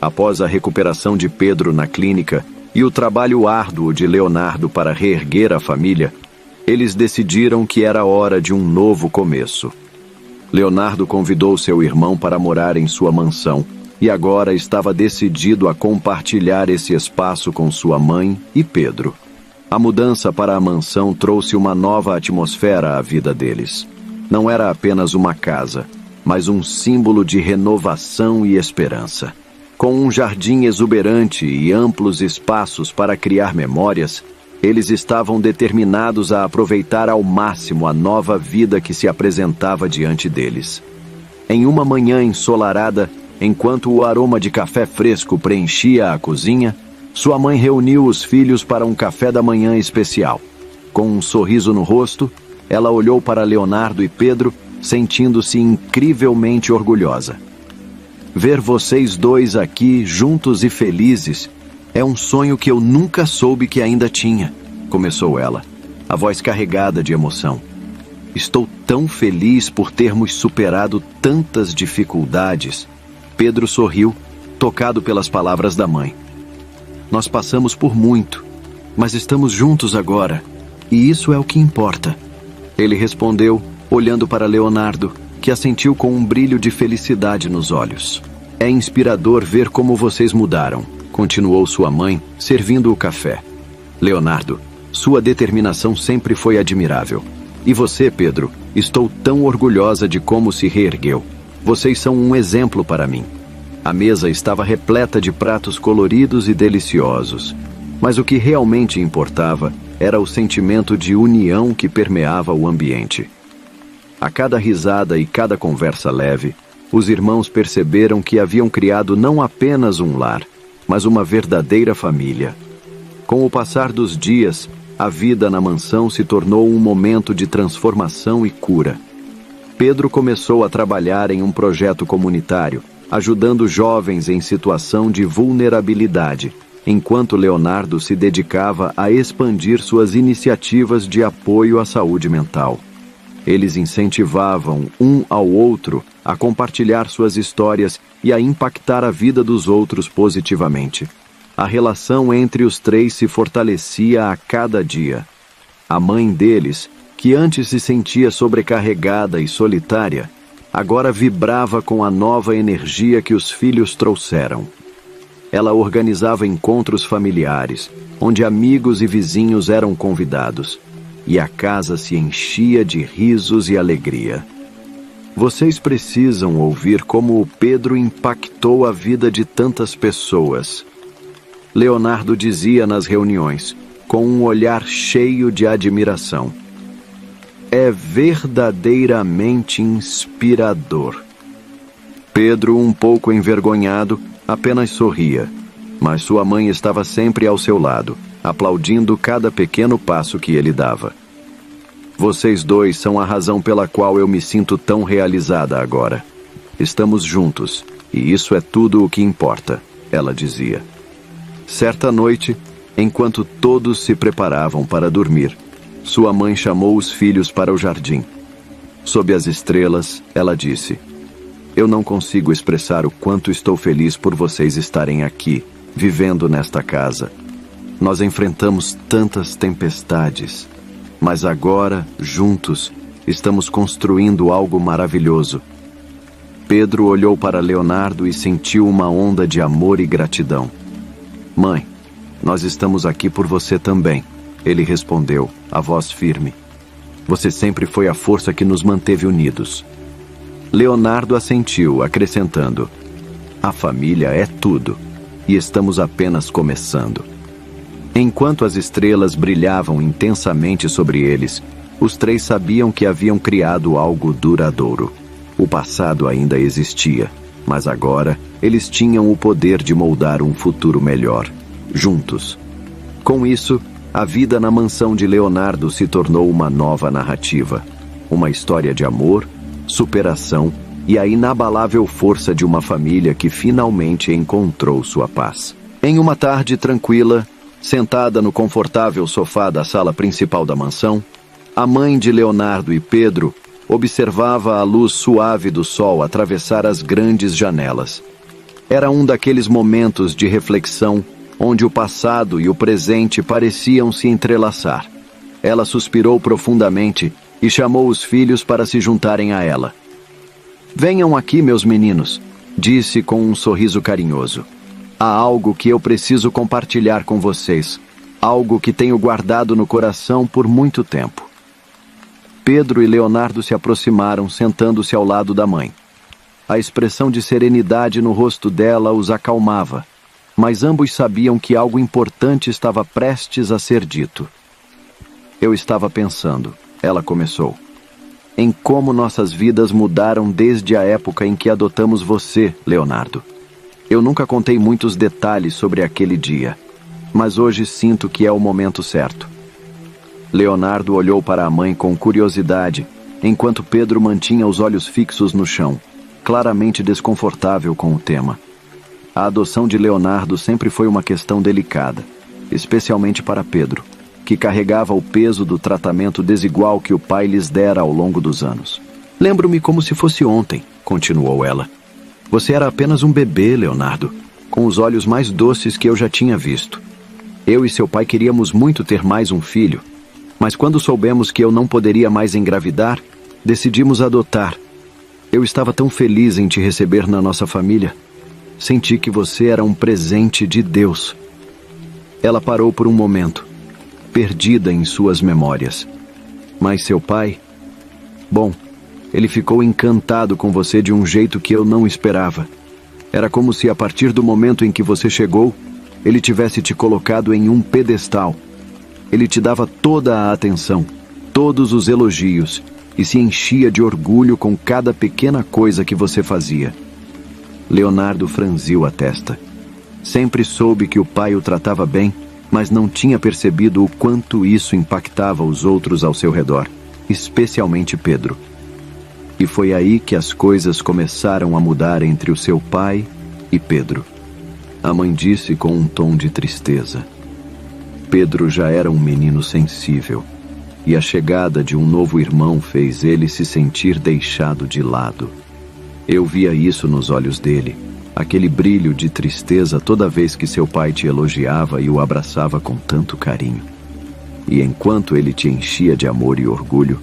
Speaker 1: Após a recuperação de Pedro na clínica e o trabalho árduo de Leonardo para reerguer a família, eles decidiram que era hora de um novo começo. Leonardo convidou seu irmão para morar em sua mansão e agora estava decidido a compartilhar esse espaço com sua mãe e Pedro. A mudança para a mansão trouxe uma nova atmosfera à vida deles. Não era apenas uma casa, mas um símbolo de renovação e esperança. Com um jardim exuberante e amplos espaços para criar memórias, eles estavam determinados a aproveitar ao máximo a nova vida que se apresentava diante deles. Em uma manhã ensolarada, enquanto o aroma de café fresco preenchia a cozinha, sua mãe reuniu os filhos para um café da manhã especial. Com um sorriso no rosto, ela olhou para Leonardo e Pedro, sentindo-se incrivelmente orgulhosa. "Ver vocês dois aqui, juntos e felizes, é um sonho que eu nunca soube que ainda tinha", começou ela, a voz carregada de emoção. "Estou tão feliz por termos superado tantas dificuldades." Pedro sorriu, tocado pelas palavras da mãe. "Nós passamos por muito, mas estamos juntos agora, e isso é o que importa", ele respondeu, olhando para Leonardo, que assentiu com um brilho de felicidade nos olhos. "É inspirador ver como vocês mudaram", continuou sua mãe, servindo o café. "Leonardo, sua determinação sempre foi admirável. E você, Pedro, estou tão orgulhosa de como se reergueu. Vocês são um exemplo para mim." A mesa estava repleta de pratos coloridos e deliciosos, mas o que realmente importava era o sentimento de união que permeava o ambiente. A cada risada e cada conversa leve, os irmãos perceberam que haviam criado não apenas um lar, mas uma verdadeira família. Com o passar dos dias, a vida na mansão se tornou um momento de transformação e cura. Pedro começou a trabalhar em um projeto comunitário, ajudando jovens em situação de vulnerabilidade, enquanto Leonardo se dedicava a expandir suas iniciativas de apoio à saúde mental. Eles incentivavam um ao outro a compartilhar suas histórias e a impactar a vida dos outros positivamente. A relação entre os três se fortalecia a cada dia. A mãe deles, que antes se sentia sobrecarregada e solitária, agora vibrava com a nova energia que os filhos trouxeram. Ela organizava encontros familiares, onde amigos e vizinhos eram convidados, e a casa se enchia de risos e alegria. Vocês precisam ouvir como o Pedro impactou a vida de tantas pessoas. Leonardo dizia nas reuniões, com um olhar cheio de admiração: "É verdadeiramente inspirador." Pedro, um pouco envergonhado, apenas sorria, mas sua mãe estava sempre ao seu lado, aplaudindo cada pequeno passo que ele dava. "Vocês dois são a razão pela qual eu me sinto tão realizada agora. Estamos juntos, e isso é tudo o que importa", ela dizia. Certa noite, enquanto todos se preparavam para dormir, sua mãe chamou os filhos para o jardim. Sob as estrelas, ela disse: "Eu não consigo expressar o quanto estou feliz por vocês estarem aqui, vivendo nesta casa. Nós enfrentamos tantas tempestades, mas agora, juntos, estamos construindo algo maravilhoso." Pedro olhou para Leonardo e sentiu uma onda de amor e gratidão. "Mãe, nós estamos aqui por você também", ele respondeu, a voz firme. Você sempre foi a força que nos manteve unidos. Leonardo assentiu, acrescentando: a família é tudo, e estamos apenas começando. Enquanto as estrelas brilhavam intensamente sobre eles, os três sabiam que haviam criado algo duradouro. O passado ainda existia, mas agora eles tinham o poder de moldar um futuro melhor, juntos. Com isso, a vida na mansão de Leonardo se tornou uma nova narrativa. Uma história de amor, superação e a inabalável força de uma família que finalmente encontrou sua paz. Em uma tarde tranquila, sentada no confortável sofá da sala principal da mansão, a mãe de Leonardo e Pedro observava a luz suave do sol atravessar as grandes janelas. Era um daqueles momentos de reflexão onde o passado e o presente pareciam se entrelaçar. Ela suspirou profundamente e chamou os filhos para se juntarem a ela. Venham aqui, meus meninos, disse com um sorriso carinhoso. Há algo que eu preciso compartilhar com vocês, algo que tenho guardado no coração por muito tempo. Pedro e Leonardo se aproximaram, sentando-se ao lado da mãe. A expressão de serenidade no rosto dela os acalmava, mas ambos sabiam que algo importante estava prestes a ser dito. Eu estava pensando, ela começou, em como nossas vidas mudaram desde a época em que adotamos você, Leonardo. Eu nunca contei muitos detalhes sobre aquele dia, mas hoje sinto que é o momento certo. Leonardo olhou para a mãe com curiosidade, enquanto Pedro mantinha os olhos fixos no chão, claramente desconfortável com o tema. A adoção de Leonardo sempre foi uma questão delicada, especialmente para Pedro, que carregava o peso do tratamento desigual que o pai lhes dera ao longo dos anos. Lembro-me como se fosse ontem, continuou ela. Você era apenas um bebê, Leonardo, com os olhos mais doces que eu já tinha visto. Eu e seu pai queríamos muito ter mais um filho, mas quando soubemos que eu não poderia mais engravidar, decidimos adotar. Eu estava tão feliz em te receber na nossa família. Senti que você era um presente de Deus. Ela parou por um momento, perdida em suas memórias. Mas seu pai? Bom, ele ficou encantado com você de um jeito que eu não esperava. Era como se a partir do momento em que você chegou, ele tivesse te colocado em um pedestal. Ele te dava toda a atenção, todos os elogios, e se enchia de orgulho com cada pequena coisa que você fazia. Leonardo franziu a testa. Sempre soube que o pai o tratava bem, mas não tinha percebido o quanto isso impactava os outros ao seu redor, especialmente Pedro. E foi aí que as coisas começaram a mudar entre o seu pai e Pedro. A mãe disse com um tom de tristeza. Pedro já era um menino sensível, e a chegada de um novo irmão fez ele se sentir deixado de lado. Eu via isso nos olhos dele, aquele brilho de tristeza toda vez que seu pai te elogiava e o abraçava com tanto carinho. E enquanto ele te enchia de amor e orgulho,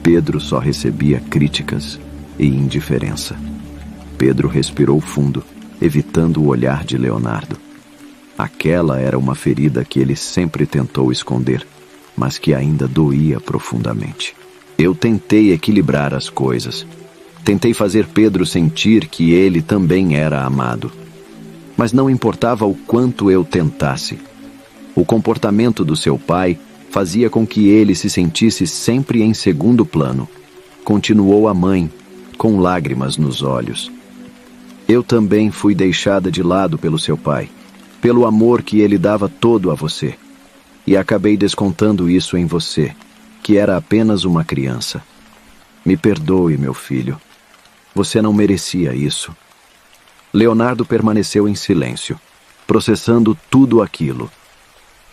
Speaker 1: Pedro só recebia críticas e indiferença. Pedro respirou fundo, evitando o olhar de Leonardo. Aquela era uma ferida que ele sempre tentou esconder, mas que ainda doía profundamente. Eu tentei equilibrar as coisas. Tentei fazer Pedro sentir que ele também era amado. Mas não importava o quanto eu tentasse. O comportamento do seu pai fazia com que ele se sentisse sempre em segundo plano. Continuou a mãe, com lágrimas nos olhos. Eu também fui deixada de lado pelo seu pai, pelo amor que ele dava todo a você. E acabei descontando isso em você, que era apenas uma criança. Me perdoe, meu filho. Você não merecia isso. Leonardo permaneceu em silêncio, processando tudo aquilo.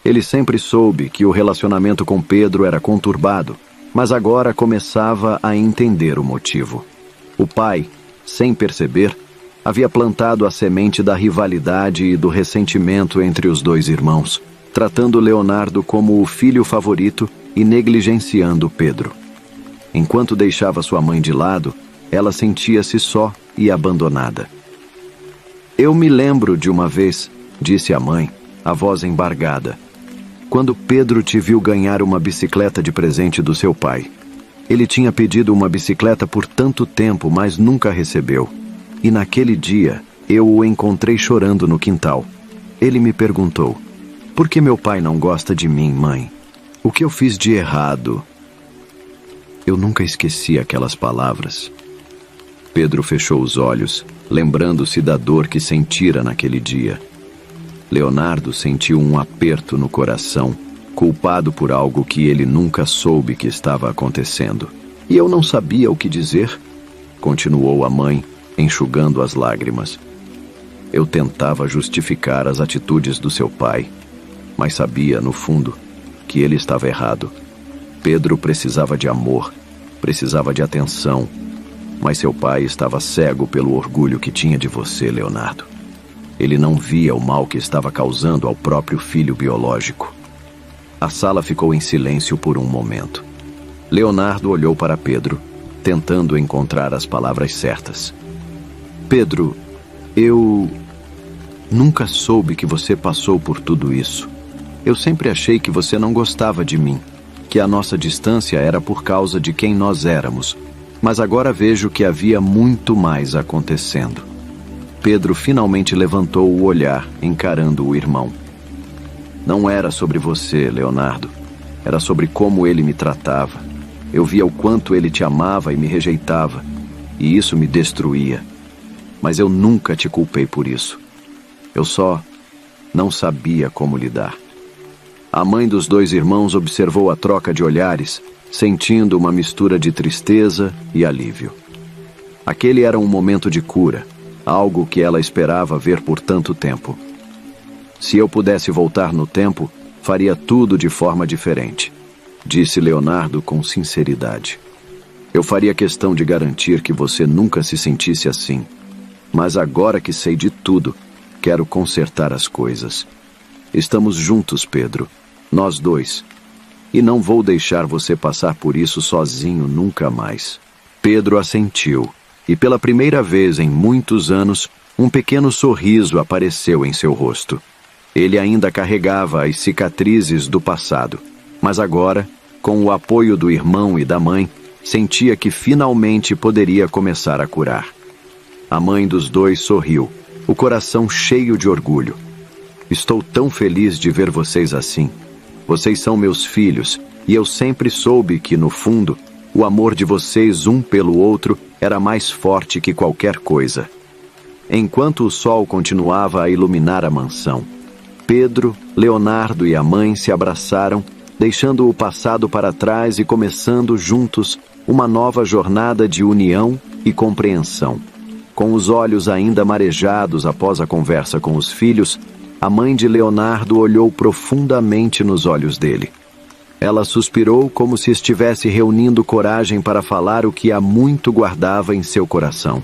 Speaker 1: Ele sempre soube que o relacionamento com Pedro era conturbado, mas agora começava a entender o motivo. O pai, sem perceber, havia plantado a semente da rivalidade e do ressentimento entre os dois irmãos, tratando Leonardo como o filho favorito e negligenciando Pedro. Enquanto deixava sua mãe de lado, ela sentia-se só e abandonada. Eu me lembro de uma vez, disse a mãe, a voz embargada, quando Pedro te viu ganhar uma bicicleta de presente do seu pai. Ele tinha pedido uma bicicleta por tanto tempo, mas nunca recebeu. E naquele dia, eu o encontrei chorando no quintal. Ele me perguntou: por que meu pai não gosta de mim, mãe? O que eu fiz de errado? Eu nunca esqueci aquelas palavras. Pedro fechou os olhos, lembrando-se da dor que sentira naquele dia. Leonardo sentiu um aperto no coração, culpado por algo que ele nunca soube que estava acontecendo. E eu não sabia o que dizer, continuou a mãe, enxugando as lágrimas. Eu tentava justificar as atitudes do seu pai, mas sabia, no fundo, que ele estava errado. Pedro precisava de amor, precisava de atenção, mas seu pai estava cego pelo orgulho que tinha de você, Leonardo. Ele não via o mal que estava causando ao próprio filho biológico. A sala ficou em silêncio por um momento. Leonardo olhou para Pedro, tentando encontrar as palavras certas. Pedro, eu nunca soube que você passou por tudo isso. Eu sempre achei que você não gostava de mim, que a nossa distância era por causa de quem nós éramos, mas agora vejo que havia muito mais acontecendo. Pedro finalmente levantou o olhar, encarando o irmão. Não era sobre você, Leonardo. Era sobre como ele me tratava. Eu via o quanto ele te amava e me rejeitava, e isso me destruía. Mas eu nunca te culpei por isso. Eu só não sabia como lidar. A mãe dos dois irmãos observou a troca de olhares, sentindo uma mistura de tristeza e alívio. Aquele era um momento de cura, algo que ela esperava ver por tanto tempo. Se eu pudesse voltar no tempo, faria tudo de forma diferente, disse Leonardo com sinceridade. Eu faria questão de garantir que você nunca se sentisse assim. Mas agora que sei de tudo, quero consertar as coisas. Estamos juntos, Pedro, nós dois. E não vou deixar você passar por isso sozinho nunca mais. Pedro assentiu, e pela primeira vez em muitos anos, um pequeno sorriso apareceu em seu rosto. Ele ainda carregava as cicatrizes do passado, mas agora, com o apoio do irmão e da mãe, sentia que finalmente poderia começar a curar. A mãe dos dois sorriu, o coração cheio de orgulho. Estou tão feliz de ver vocês assim. Vocês são meus filhos, e eu sempre soube que, no fundo, o amor de vocês um pelo outro era mais forte que qualquer coisa. Enquanto o sol continuava a iluminar a mansão, Pedro, Leonardo e a mãe se abraçaram, deixando o passado para trás e começando juntos uma nova jornada de união e compreensão. Com os olhos ainda marejados após a conversa com os filhos, a mãe de Leonardo olhou profundamente nos olhos dele. Ela suspirou como se estivesse reunindo coragem para falar o que há muito guardava em seu coração.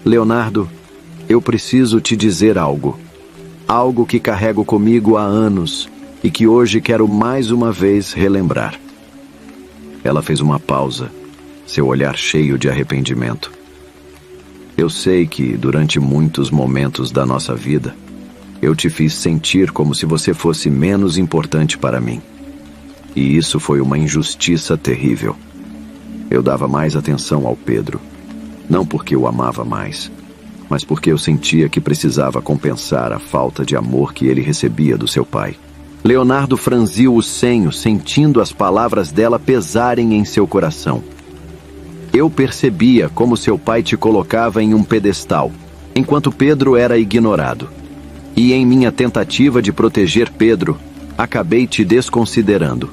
Speaker 1: Leonardo, eu preciso te dizer algo. Algo que carrego comigo há anos e que hoje quero mais uma vez relembrar. Ela fez uma pausa, seu olhar cheio de arrependimento. Eu sei que, durante muitos momentos da nossa vida, eu te fiz sentir como se você fosse menos importante para mim. E isso foi uma injustiça terrível. Eu dava mais atenção ao Pedro, não porque o amava mais, mas porque eu sentia que precisava compensar a falta de amor que ele recebia do seu pai. Leonardo franziu o senho, sentindo as palavras dela pesarem em seu coração. Eu percebia como seu pai te colocava em um pedestal, enquanto Pedro era ignorado. E em minha tentativa de proteger Pedro, acabei te desconsiderando.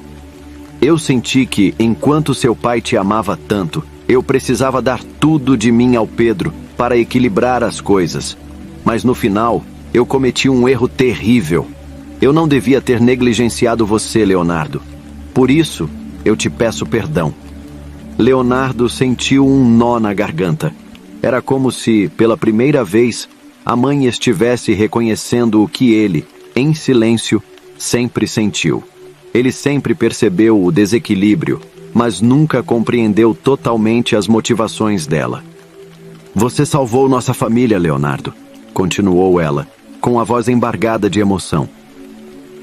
Speaker 1: Eu senti que, enquanto seu pai te amava tanto, eu precisava dar tudo de mim ao Pedro para equilibrar as coisas. Mas no final, eu cometi um erro terrível. Eu não devia ter negligenciado você, Leonardo. Por isso, eu te peço perdão. Leonardo sentiu um nó na garganta. Era como se, pela primeira vez, a mãe estivesse reconhecendo o que ele, em silêncio, sempre sentiu. Ele sempre percebeu o desequilíbrio, mas nunca compreendeu totalmente as motivações dela. Você salvou nossa família, Leonardo, continuou ela, com a voz embargada de emoção.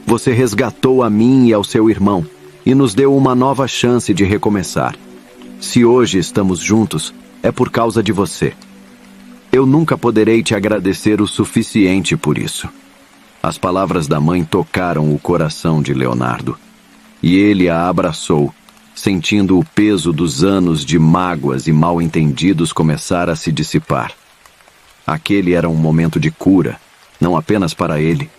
Speaker 1: Você resgatou a mim e ao seu irmão, e nos deu uma nova chance de recomeçar. Se hoje estamos juntos, é por causa de você. Eu nunca poderei te agradecer o suficiente por isso." As palavras da mãe tocaram o coração de Leonardo, e ele a abraçou, sentindo o peso dos anos de mágoas e mal-entendidos começar a se dissipar. Aquele era um momento de cura, não apenas para ele,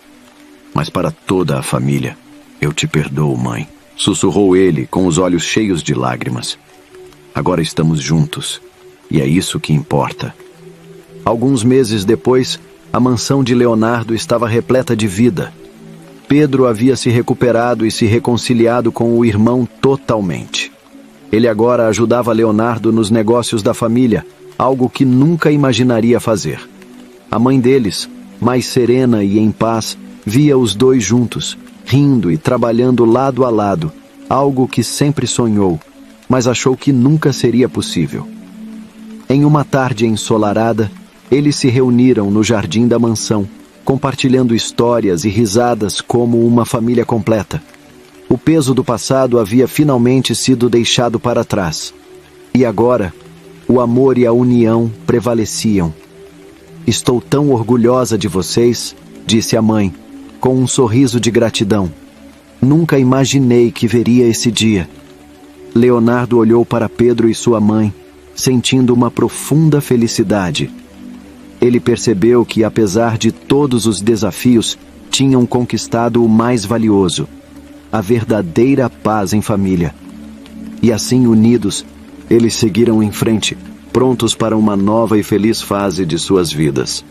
Speaker 1: mas para toda a família. "Eu te perdoo, mãe", sussurrou ele, com os olhos cheios de lágrimas. "Agora estamos juntos, e é isso que importa." Alguns meses depois, a mansão de Leonardo estava repleta de vida. Pedro havia se recuperado e se reconciliado com o irmão totalmente. Ele agora ajudava Leonardo nos negócios da família, algo que nunca imaginaria fazer. A mãe deles, mais serena e em paz, via os dois juntos, rindo e trabalhando lado a lado, algo que sempre sonhou, mas achou que nunca seria possível. Em uma tarde ensolarada, eles se reuniram no jardim da mansão, compartilhando histórias e risadas como uma família completa. O peso do passado havia finalmente sido deixado para trás. E agora, o amor e a união prevaleciam. "Estou tão orgulhosa de vocês", disse a mãe, com um sorriso de gratidão. "Nunca imaginei que veria esse dia." Leonardo olhou para Pedro e sua mãe, sentindo uma profunda felicidade. Ele percebeu que, apesar de todos os desafios, tinham conquistado o mais valioso: a verdadeira paz em família. E assim, unidos, eles seguiram em frente, prontos para uma nova e feliz fase de suas vidas.